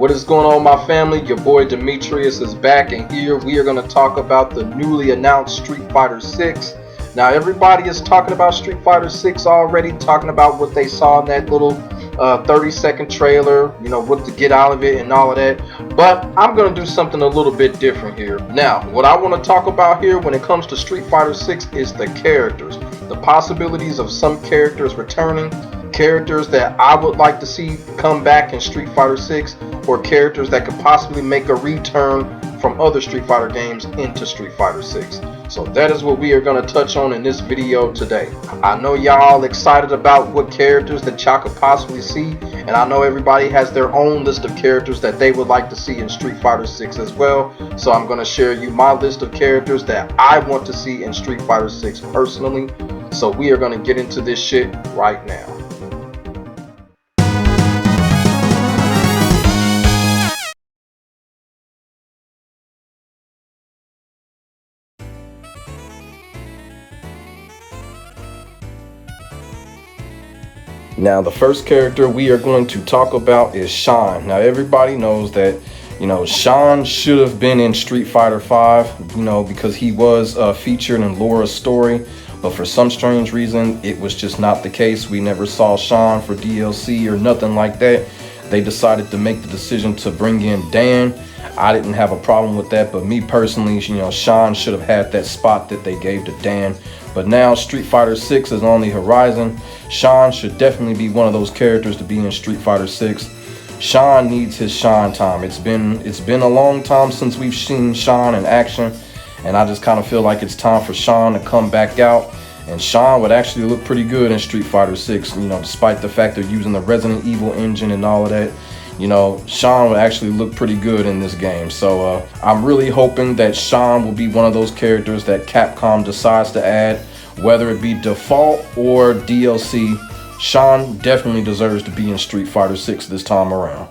What is going on, my family? Your boy Demetrius is back, and here we are going to talk about the newly announced Street Fighter 6. Now, everybody is talking about Street Fighter 6 already, talking about what they saw in that little 30-second trailer, you know, what to get out of it and all of that. But I'm going to do something a little bit different here. Now, what I want to talk about here when it comes to Street Fighter 6 is the characters. The possibilities of some characters returning, characters that I would like to see come back in Street Fighter 6, or characters that could possibly make a return from other Street Fighter games into Street Fighter 6. So that is what we are going to touch on in this video today. I know y'all excited about what characters that y'all could possibly see, and I know everybody has their own list of characters that they would like to see in Street Fighter 6 as well. So I'm going to share you my list of characters that I want to see in Street Fighter 6 personally. So we are going to get into this shit right now. Now, the first character we are going to talk about is Sean. Now, everybody knows that, you know, Sean should have been in Street Fighter 5, you know, because he was featured in Laura's story. But for some strange reason, it was just not the case. We never saw Sean for DLC or nothing like that. They decided to make the decision to bring in Dan. I didn't have a problem with that, but me personally, you know, Sean should have had that spot that they gave to Dan. But now Street Fighter 6 is on the horizon. Sean should definitely be one of those characters to be in Street Fighter 6. Sean needs his Sean time. It's been a long time since we've seen Sean in action, and I just kind of feel like it's time for Sean to come back out. And Sean would actually look pretty good in Street Fighter 6, you know, despite the fact they're using the Resident Evil engine and all of that. You know, Sean would actually look pretty good in this game. So I'm really hoping that Sean will be one of those characters that Capcom decides to add, whether it be default or DLC. Sean definitely deserves to be in Street Fighter 6 this time around.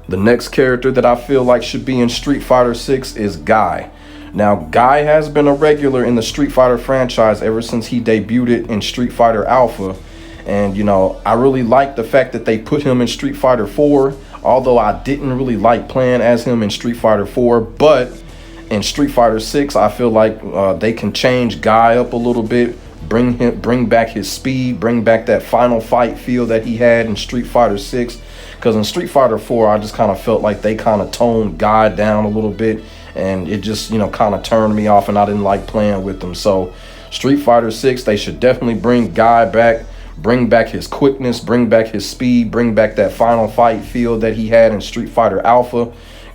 The next character that I feel like should be in Street Fighter 6 is Guy. Now, Guy has been a regular in the Street Fighter franchise ever since he debuted in Street Fighter Alpha. And, you know, I really like the fact that they put him in Street Fighter 4, although I didn't really like playing as him in Street Fighter 4. But in Street Fighter 6, I feel like they can change Guy up a little bit, bring back his speed, bring back that final fight feel that he had in Street Fighter 6. Because in Street Fighter 4, I just kind of felt like they kind of toned Guy down a little bit, and it just, you know, kind of turned me off, and I didn't like playing with them. So Street Fighter 6, they should definitely bring Guy back, bring back his quickness, bring back his speed, bring back that final fight feel that he had in Street Fighter Alpha.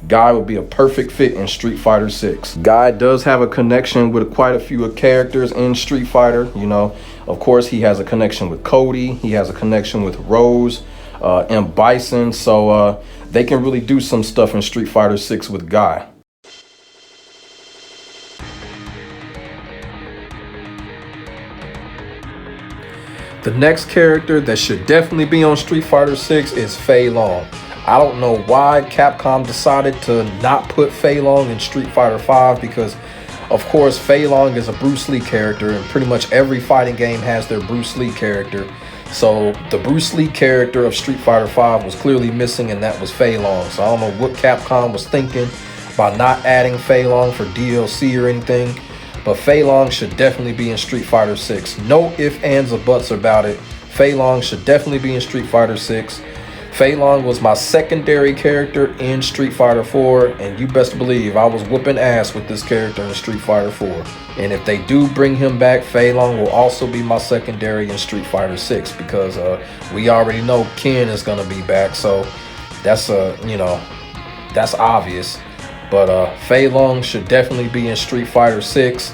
Guy would be a perfect fit in Street Fighter 6. Guy does have a connection with quite a few characters in Street Fighter. You know, of course, he has a connection with Cody. He has a connection with Rose and Bison. So they can really do some stuff in Street Fighter 6 with Guy. The next character that should definitely be on Street Fighter 6 is Feilong. I don't know why Capcom decided to not put Feilong in Street Fighter 5, because of course Feilong is a Bruce Lee character, and pretty much every fighting game has their Bruce Lee character. So the Bruce Lee character of Street Fighter 5 was clearly missing, and that was Feilong. So I don't know what Capcom was thinking by not adding Feilong for DLC or anything. But Feilong should definitely be in Street Fighter 6. No ifs, ands, or buts about it. Feilong should definitely be in Street Fighter 6. Feilong was my secondary character in Street Fighter 4, and you best believe I was whooping ass with this character in Street Fighter 4. And if they do bring him back, Feilong will also be my secondary in Street Fighter 6, because we already know Ken is going to be back, so that's you know, that's obvious. But Feilong should definitely be in Street Fighter 6.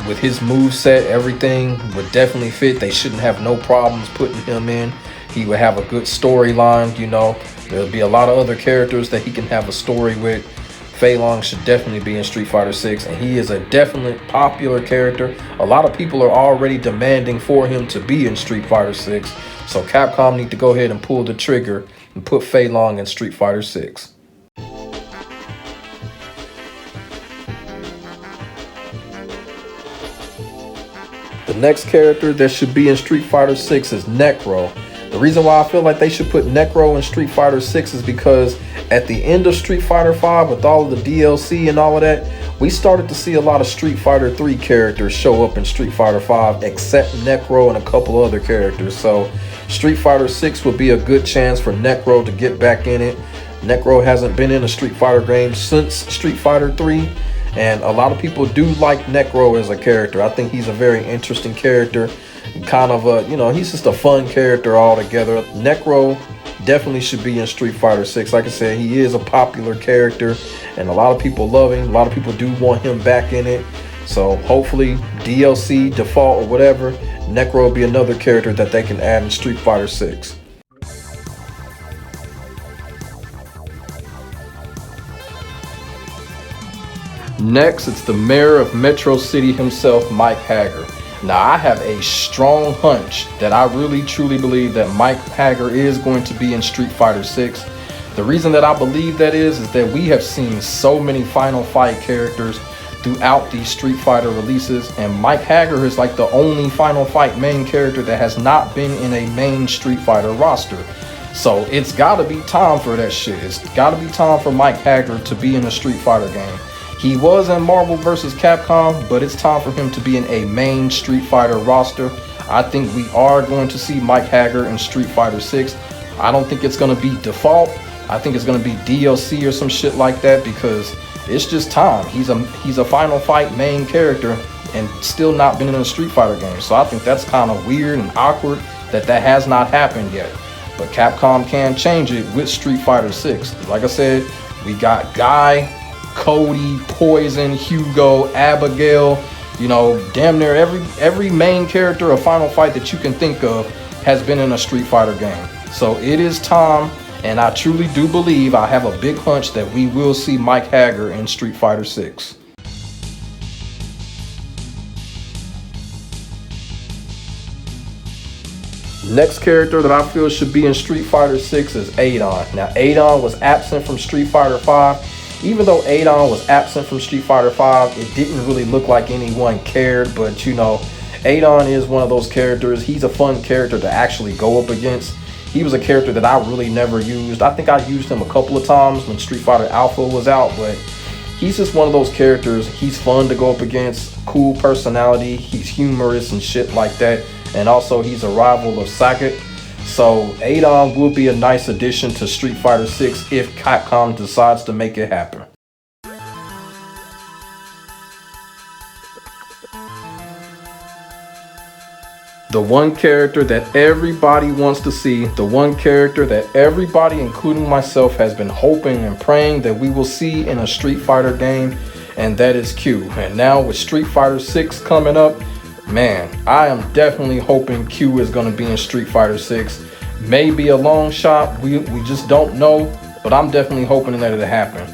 With his moveset, everything would definitely fit. They shouldn't have no problems putting him in. He would have a good storyline, you know. There'll be a lot of other characters that he can have a story with. Feilong should definitely be in Street Fighter 6, and he is a definite popular character. A lot of people are already demanding for him to be in Street Fighter 6. So Capcom need to go ahead and pull the trigger and put Feilong in Street Fighter 6. The next character that should be in Street Fighter 6 is Necro. The reason why I feel like they should put Necro in Street Fighter 6 is because at the end of Street Fighter 5, with all of the DLC and all of that, we started to see a lot of Street Fighter 3 characters show up in Street Fighter 5, except Necro and a couple other characters. So Street Fighter 6 would be a good chance for Necro to get back in it. Necro hasn't been in a Street Fighter game since Street Fighter 3. And a lot of people do like Necro as a character. I think he's a very interesting character. Kind of a, he's just a fun character altogether. Necro definitely should be in Street Fighter 6. Like I said, he is a popular character and a lot of people love him. A lot of people do want him back in it. So hopefully DLC, default, or whatever, Necro will be another character that they can add in Street Fighter 6. Next, it's the mayor of Metro City himself, Mike Haggard. Now, I have a strong hunch that I really truly believe that Mike Haggard is going to be in Street Fighter 6. The reason that I believe that is that we have seen so many Final Fight characters throughout these Street Fighter releases, and Mike Haggard is like the only Final Fight main character that has not been in a main Street Fighter roster. So it's gotta be time for that shit. It's gotta be time for Mike Haggard to be in a Street Fighter game. He was in Marvel vs. Capcom, but it's time for him to be in a main Street Fighter roster. I think we are going to see Mike Haggard in Street Fighter 6. I don't think it's going to be default. I think it's going to be DLC or some shit like that because it's just time. He's a Final Fight main character and still not been in a Street Fighter game. So I think that's kind of weird and awkward that has not happened yet. But Capcom can change it with Street Fighter 6. Like I said, we got Guy, Cody, Poison, Hugo, Abigail, damn near every main character of Final Fight that you can think of has been in a Street Fighter game. So it is time, and I truly do believe, I have a big hunch that we will see Mike Haggard in Street Fighter 6. Next character that I feel should be in Street Fighter 6 is Adon. Now, Adon was absent from Street Fighter 5. Even though Adon was absent from Street Fighter 5, it didn't really look like anyone cared. But Adon is one of those characters. He's a fun character to actually go up against. He was a character that I really never used. I think I used him a couple of times when Street Fighter Alpha was out, but he's just one of those characters. He's fun to go up against, cool personality. He's humorous and shit like that. And also he's a rival of Sagat. So Adon will be a nice addition to Street Fighter 6 if Capcom decides to make it happen. The one character that everybody wants to see, the one character that everybody, including myself, has been hoping and praying that we will see in a Street Fighter game, and that is Q. And now with Street Fighter 6 coming up, man, I am definitely hoping Q is going to be in Street Fighter 6. Maybe a long shot, we just don't know, but I'm definitely hoping that it'll happen.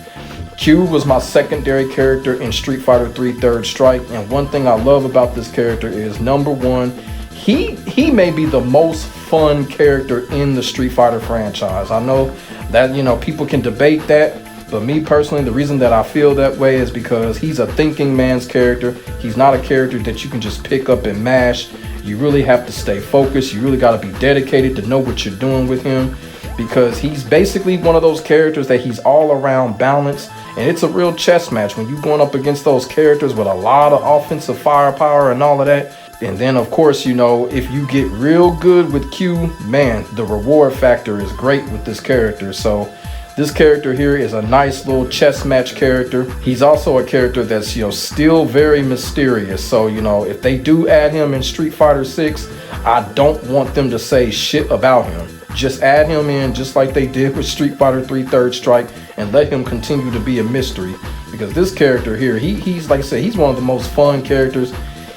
Q was my secondary character in Street Fighter 3 Third Strike, and one thing I love about this character is, number one, he may be the most fun character in the Street Fighter franchise. I know that, people can debate that, but me personally, the reason that I feel that way is because he's a thinking man's character. He's not a character that you can just pick up and mash. You really have to stay focused. You really got to be dedicated to know what you're doing with him, because he's basically one of those characters that he's all around balanced, and it's a real chess match when you're going up against those characters with a lot of offensive firepower and all of that. And then, of course, if you get real good with Q, man, the reward factor is great with this character. So this character here is a nice little chess match character. He's also a character that's, still very mysterious. So, if they do add him in Street Fighter 6, I don't want them to say shit about him. Just add him in just like they did with Street Fighter 3 Third Strike and let him continue to be a mystery. Because this character here, he's like I said, he's one of the most fun characters.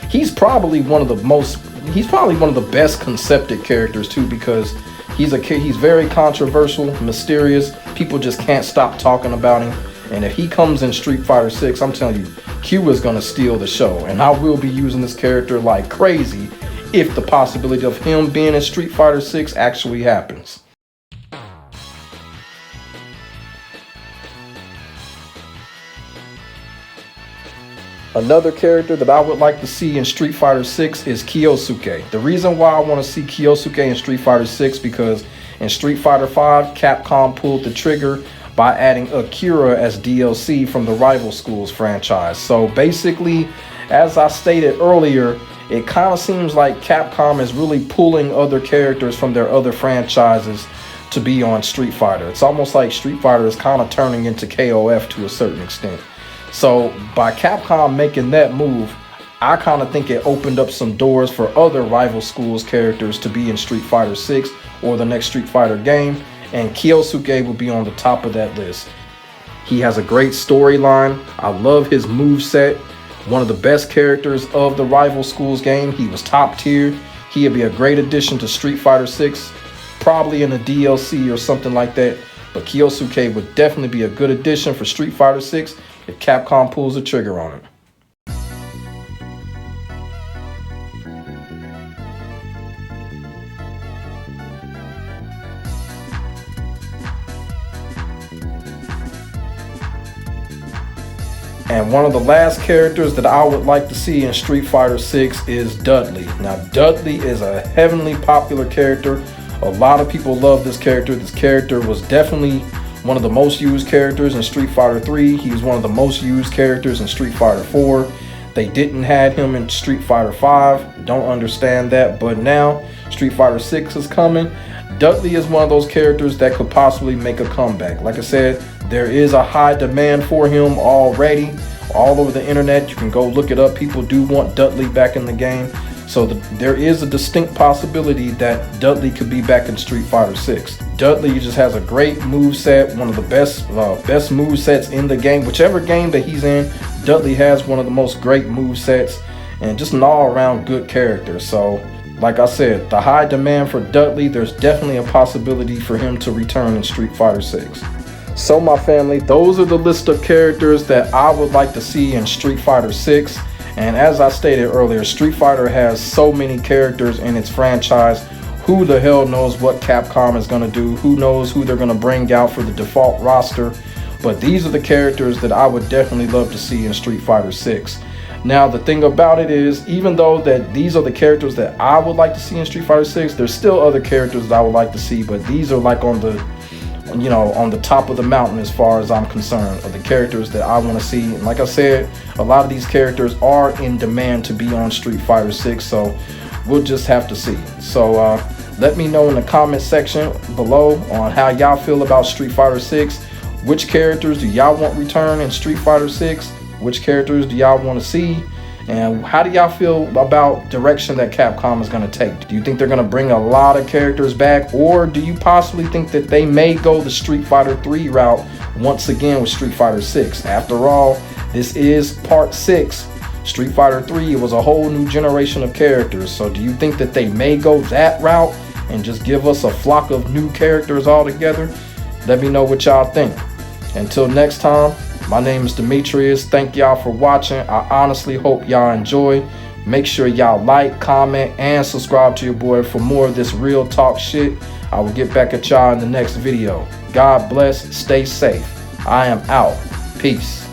He's probably one of the best concepted characters too, because he's very controversial, mysterious. People just can't stop talking about him. And if he comes in Street Fighter 6, I'm telling you, Q is going to steal the show. And I will be using this character like crazy if the possibility of him being in Street Fighter 6 actually happens. Another character that I would like to see in Street Fighter 6 is Kyosuke. The reason why I want to see Kyosuke in Street Fighter 6 because in Street Fighter 5, Capcom pulled the trigger by adding Akira as DLC from the Rival Schools franchise. So basically, as I stated earlier, it kind of seems like Capcom is really pulling other characters from their other franchises to be on Street Fighter. It's almost like Street Fighter is kind of turning into KOF to a certain extent. So by Capcom making that move, I kind of think it opened up some doors for other Rival Schools characters to be in Street Fighter 6 or the next Street Fighter game, and Kyosuke will be on the top of that list. He has a great storyline. I love his moveset. One of the best characters of the Rival Schools game. He was top tier. He'd be a great addition to Street Fighter 6, probably in a DLC or something like that. But Kyosuke would definitely be a good addition for Street Fighter 6 if Capcom pulls the trigger on it. And one of the last characters that I would like to see in Street Fighter 6 is Dudley. Now, Dudley is a heavily popular character. A lot of people love this character. This character was definitely one of the most used characters in Street Fighter 3. He was one of the most used characters in Street Fighter 4. They didn't have him in Street Fighter 5. Don't understand that. But now Street Fighter 6 is coming. Dudley is one of those characters that could possibly make a comeback. Like I said, there is a high demand for him already all over the internet. You can go look it up. People do want Dudley back in the game. So there is a distinct possibility that Dudley could be back in Street Fighter 6. Dudley just has a great moveset, one of the best movesets in the game. Whichever game that he's in, Dudley has one of the most great movesets and just an all-around good character. So like I said, the high demand for Dudley, there's definitely a possibility for him to return in Street Fighter 6. So my family, those are the list of characters that I would like to see in Street Fighter 6. And as I stated earlier, Street Fighter has so many characters in its franchise. Who the hell knows what Capcom is going to do? Who knows who they're going to bring out for the default roster? But these are the characters that I would definitely love to see in Street Fighter 6. Now, the thing about it is, even though that these are the characters that I would like to see in Street Fighter 6, there's still other characters that I would like to see, but these are like on the top of the mountain as far as I'm concerned, of the characters that I want to see. And like I said, a lot of these characters are in demand to be on Street Fighter 6, so we'll just have to see. So let me know in the comment section below on how y'all feel about Street Fighter 6. Which characters do y'all want return in Street Fighter 6? Which characters do y'all want to see? And how do y'all feel about direction that Capcom is going to take? Do you think they're going to bring a lot of characters back? Or do you possibly think that they may go the Street Fighter 3 route once again with Street Fighter 6? After all, this is part 6. Street Fighter 3 was a whole new generation of characters. So do you think that they may go that route and just give us a flock of new characters altogether? Let me know what y'all think. Until next time, my name is Demetrius. Thank y'all for watching. I honestly hope y'all enjoy. Make sure y'all like, comment, and subscribe to your boy for more of this real talk shit. I will get back at y'all in the next video. God bless. Stay safe. I am out. Peace.